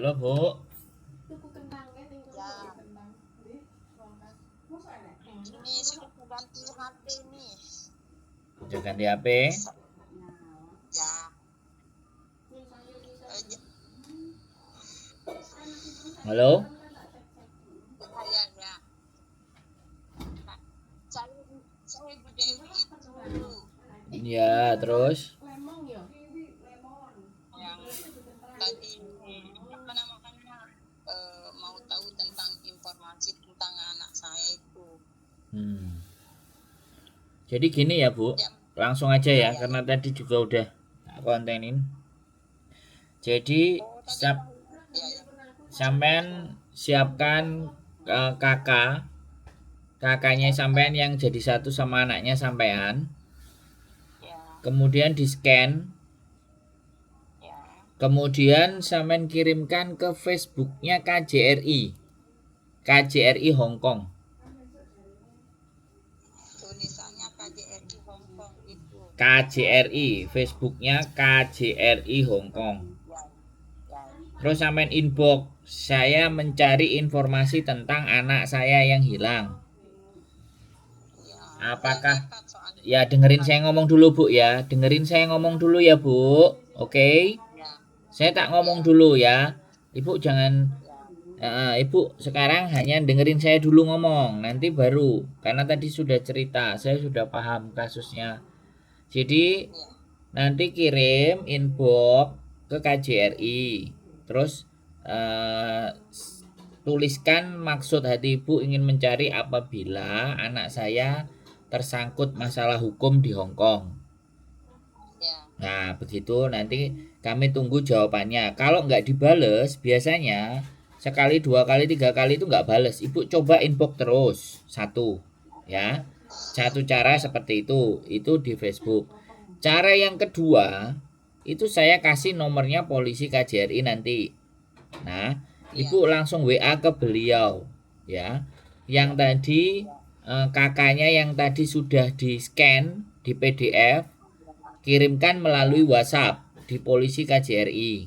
Halo Bu, Ya, ini sudah ganti HP nih. udah ganti HP. Ya, Halo, ya, ya. Saya saya Bu Dewi itu ya terus. yang tadi apa namanya mau tahu tentang informasi tentang anak saya itu. Hmm. Jadi gini ya Bu, Ya, langsung aja ya, ya. karena tadi juga udah tak kontenin. Jadi Oh, tadi ya, ya. sampean siapkan kakaknya sampean yang jadi satu sama anaknya sampean. Ya, Kemudian di scan, ya. kemudian sampean kirimkan ke Facebooknya KJRI Hong Kong. Tulisannya KJRI Hong Kong itu. KJRI, Facebooknya KJRI Hong Kong. Ya, ya. Terus sampean inbox, saya mencari informasi tentang anak saya yang hilang. Ya, Apakah dapat soalnya. ya dengerin saya ngomong dulu Bu ya, dengerin saya ngomong dulu ya Bu. Oke. Ya, Saya tak ngomong ya, dulu ya. Ibu jangan ya. Ibu sekarang hanya dengerin saya dulu ngomong, nanti baru karena tadi sudah cerita, saya sudah paham kasusnya. Jadi Ya. nanti kirim inbox ke KJRI, terus tuliskan maksud hati ibu ingin mencari apabila anak saya tersangkut masalah hukum di Hong Kong. Ya. Nah begitu nanti kami tunggu jawabannya. Kalau nggak dibales biasanya sekali, dua kali, tiga kali itu nggak bales. Ibu coba inbox terus satu, ya. Satu cara seperti itu di Facebook. Cara yang kedua itu saya kasih nomornya polisi KJRI nanti. Nah, ibu langsung WA ke beliau, ya. Yang tadi kakaknya yang tadi sudah di scan di PDF, kirimkan melalui WhatsApp di polisi KJRI.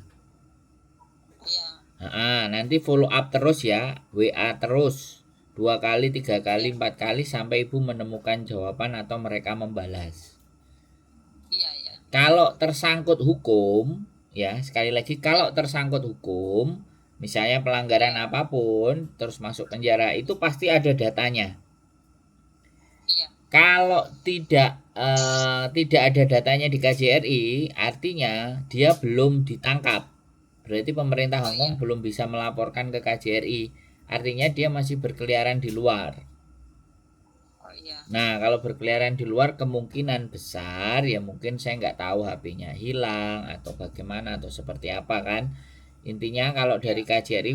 Nanti follow up terus ya, WA terus 2 kali, 3 kali, 4 kali sampai ibu menemukan jawaban atau mereka membalas. Iya. Kalau tersangkut hukum, ya sekali lagi kalau tersangkut hukum, misalnya pelanggaran apapun, terus masuk penjara itu pasti ada datanya. Iya. Kalau tidak ada datanya di KJRI, artinya dia belum ditangkap. Berarti pemerintah Hong Kong belum bisa melaporkan ke KJRI. Artinya dia masih berkeliaran di luar. Nah, kalau berkeliaran di luar kemungkinan besar ya mungkin saya nggak tahu HP-nya hilang atau bagaimana atau seperti apa kan. Intinya kalau dari KJRI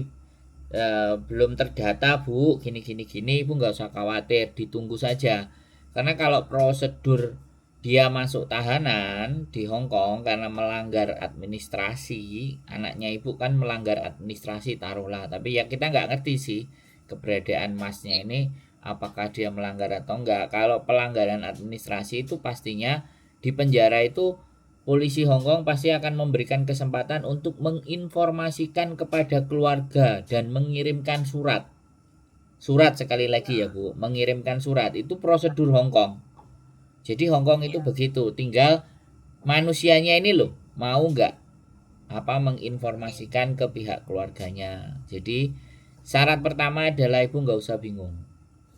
belum terdata Bu, gini Ibu nggak usah khawatir, ditunggu saja. Karena kalau prosedur dia masuk tahanan di Hong Kong karena melanggar administrasi, anaknya ibu kan melanggar administrasi taruhlah, tapi ya kita nggak ngerti sih keberadaan masnya ini apakah dia melanggar atau enggak. Kalau pelanggaran administrasi itu pastinya di penjara itu polisi Hong Kong pasti akan memberikan kesempatan untuk menginformasikan kepada keluarga dan mengirimkan surat. Surat sekali lagi ya Bu, mengirimkan surat itu prosedur Hong Kong. Jadi Hong Kong itu begitu, tinggal manusianya ini loh mau nggak menginformasikan ke pihak keluarganya. Jadi syarat pertama adalah ibu nggak usah bingung.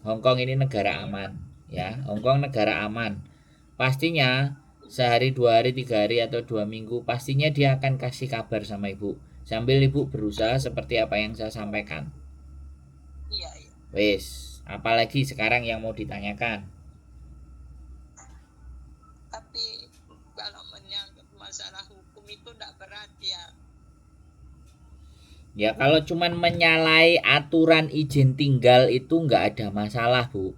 Hong Kong ini negara aman, ya. Hong Kong negara aman. Pastinya sehari, 2 hari, 3 hari atau 2 minggu pastinya dia akan kasih kabar sama ibu. Sambil ibu berusaha seperti apa yang saya sampaikan. Iya. Wes, apalagi sekarang yang mau ditanyakan? Tapi kalau menyangkut masalah hukum itu tidak berat ya. Ya kalau cuman menyalahi aturan izin tinggal itu nggak ada masalah Bu.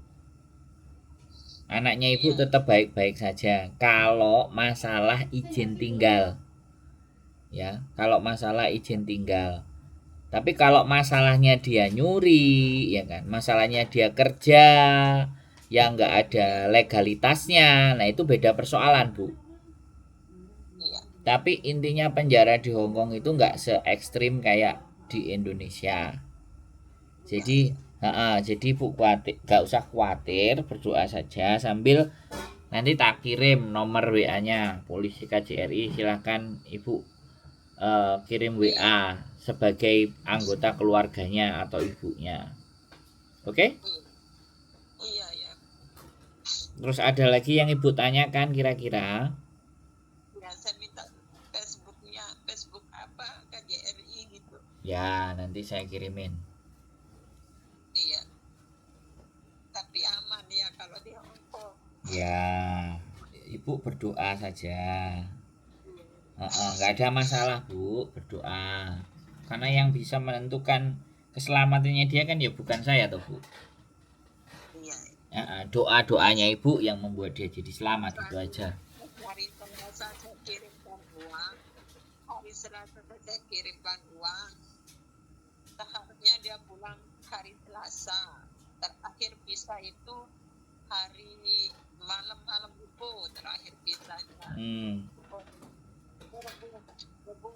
Anaknya ibu tetap baik-baik saja. Kalau masalah izin tinggal, ya kalau masalah izin tinggal. Tapi kalau masalahnya dia nyuri, ya kan, masalahnya dia kerja yang nggak ada legalitasnya, nah itu beda persoalan Bu. Tapi intinya penjara di Hong Kong itu nggak se ekstrim kayak di Indonesia. Jadi jadi ibu gak usah khawatir, berdoa saja sambil nanti tak kirim nomor WA-nya polisi KJRI. Silahkan ibu kirim WA sebagai anggota keluarganya atau ibunya. Oke? Iya ya. Terus ada lagi yang ibu tanyakan kira-kira? Ya, saya minta Facebook apa KJRI gitu. Ya, nanti saya kirimin. Iya. Tapi aman ya kalau di Hong Kong. Ya, ibu berdoa saja. Nggak ada masalah bu, berdoa. Karena yang bisa menentukan keselamatannya dia kan ya bukan saya toh bu. Iya. Doa-doanya ibu yang membuat dia jadi selamat, itu aja. Hari Selasa saya kirimkan uang. Hari Selasa saya kirimkan uang. Seharusnya dia pulang hari Selasa. Terakhir bisa itu hari malam-malam itu terakhir bisanya.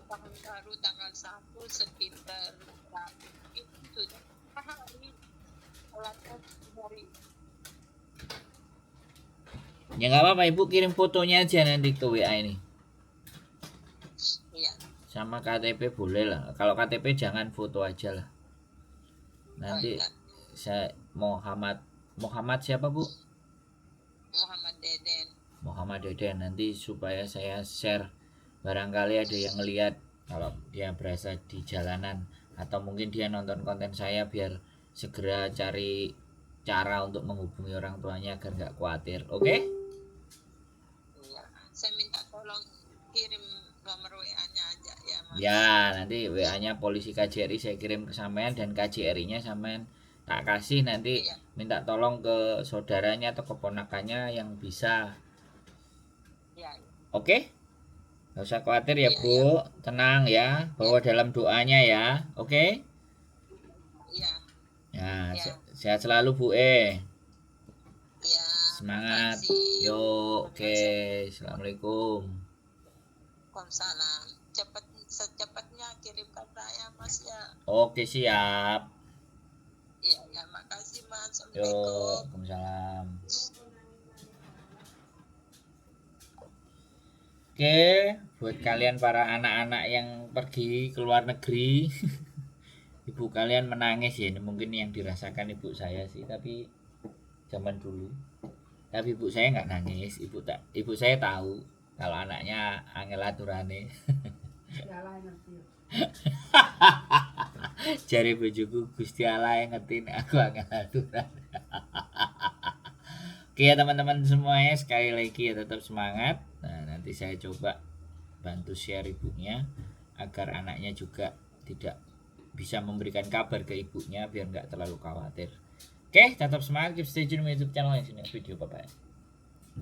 Tahun baru tanggal 1 sekitar itu hari ya nggak apa-apa ibu, kirim fotonya aja nanti ke WA ini. Iya. Sama KTP boleh lah, kalau KTP jangan foto aja lah. Nanti saya Muhammad siapa bu? Muhammad Deden. Nanti supaya saya share, barangkali ada yang ngelihat kalau dia berasa di jalanan atau mungkin dia nonton konten saya, biar segera cari cara untuk menghubungi orang tuanya agar nggak khawatir. Oke? Iya. Saya minta tolong kirim nomor WA-nya aja ya mas. Ya, nanti WA-nya polisi KJRI saya kirim ke sampean, dan KJRI-nya sampean tak kasih nanti. Iya. Minta tolong ke saudaranya atau keponakannya yang bisa. Iya. Oke? Gak usah khawatir ya bu, tenang ya, bawa dalam doanya ya. Oke? Iya. Ya, sehat selalu bu. Ya, semangat. Yuk, oke. Assalamualaikum. Waalaikumsalam. Secepatnya kirimkan saya mas ya. Oke, siap. Ya, makasih mas. Yuk, Waalaikumsalam. Oke, buat kalian para anak-anak yang pergi ke luar negeri, ibu kalian menangis ya, ini mungkin yang dirasakan ibu saya sih, tapi zaman dulu. Tapi ibu saya nggak nangis, ibu saya tahu kalau anaknya angel aturane. Jari bojoku, Gusti Allah yang ngetin aku angel aturan. Oke ya teman-teman semuanya, sekali lagi ya tetap semangat. Nah, nanti saya coba bantu share ibunya agar anaknya juga tidak bisa memberikan kabar ke ibunya biar nggak terlalu khawatir. Oke, tetap semangat, keep stay tune di YouTube channel yang sini video. Bye bye.